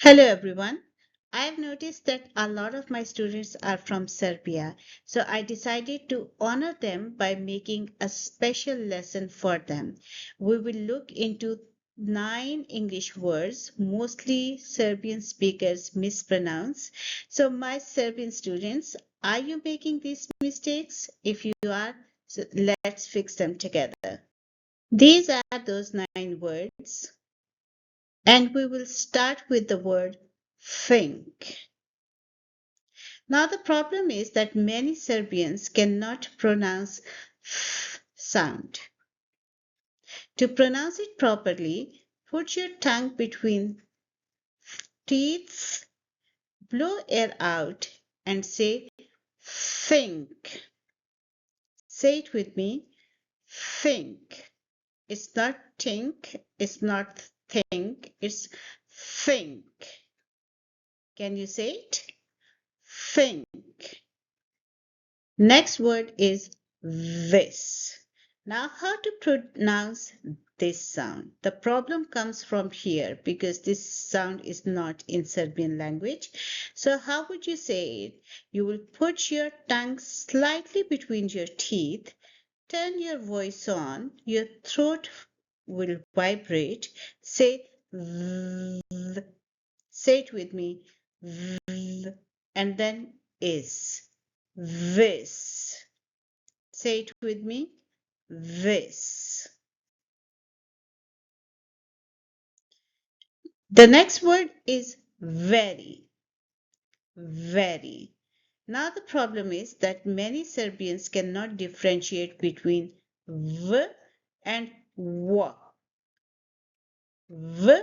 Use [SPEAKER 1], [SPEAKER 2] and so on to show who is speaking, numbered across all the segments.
[SPEAKER 1] Hello everyone. I have noticed that a lot of my students are from Serbia, so I decided to honor them by making a special lesson for them. We will look into 9 English words, mostly Serbian speakers mispronounce. So, my Serbian students, are you making these mistakes? If you are, so let's fix them together. These are those 9 words. And we will start with the word think. Now, the problem is that many Serbians cannot pronounce f sound. To pronounce it properly, put your tongue between teeth, blow air out, and say think. Say it with me think. It's not think, it's not think, it's think. Can you say it? Think. Next word is this. Now, how to pronounce this sound? The problem comes from here because this sound is not in Serbian language. So, how would you say it? You will put your tongue slightly between your teeth, turn your voice on, your throat will vibrate. Say v. Say it with me v, and then is. This. Say it with me. This. The next word is very. Very. Now the problem is that many Serbians cannot differentiate between v and w. V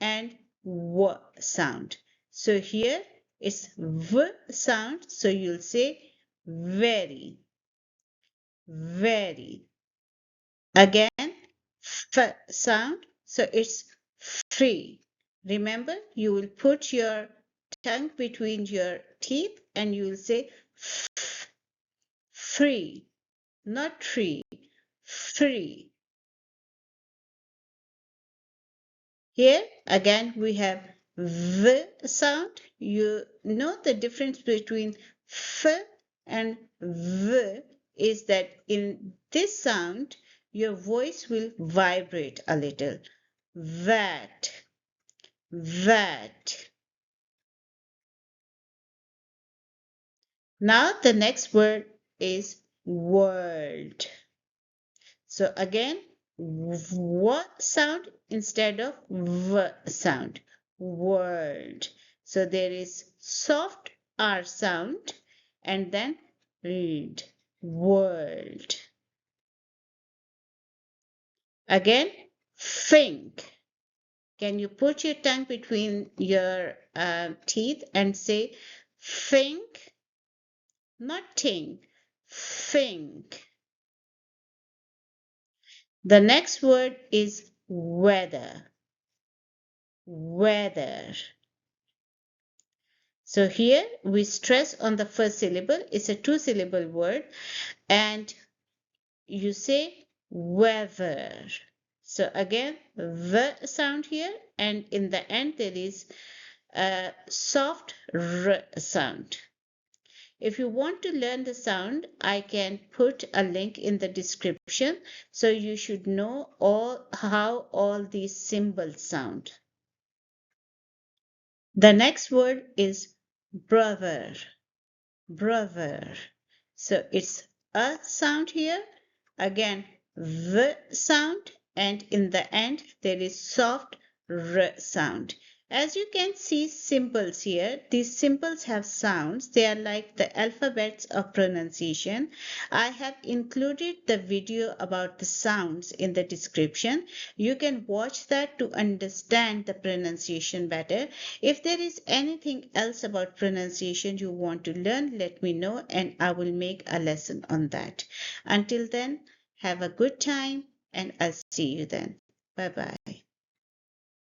[SPEAKER 1] and w sound. So here it's v sound. So you'll say very. Very. Again, f sound, so it's free. Remember, you will put your tongue between your teeth and you will say free, not tree, free. Here again we have v sound. You know the difference between f and v is that in this sound your voice will vibrate a little. That. Now the next word is world. So again, w sound instead of v sound. World. So there is soft R sound and then read. World. Again, think. Can you put your tongue between your teeth and say think? Not think. Think. The next word is weather. Weather. So here we stress on the first syllable. It's a 2-syllable word and you say weather. So again, the sound here and in the end there is a soft r sound. If you want to learn the sound, I can put a link in the description so you should know how all these symbols sound. The next word is brother. Brother. So it's a sound here. Again, the sound, and in the end there is soft r sound. As you can see symbols here, these symbols have sounds. They are like the alphabets of pronunciation. I have included the video about the sounds in the description. You can watch that to understand the pronunciation better. If there is anything else about pronunciation you want to learn, let me know and I will make a lesson on that. Until then, have a good time and I'll see you then. Bye bye.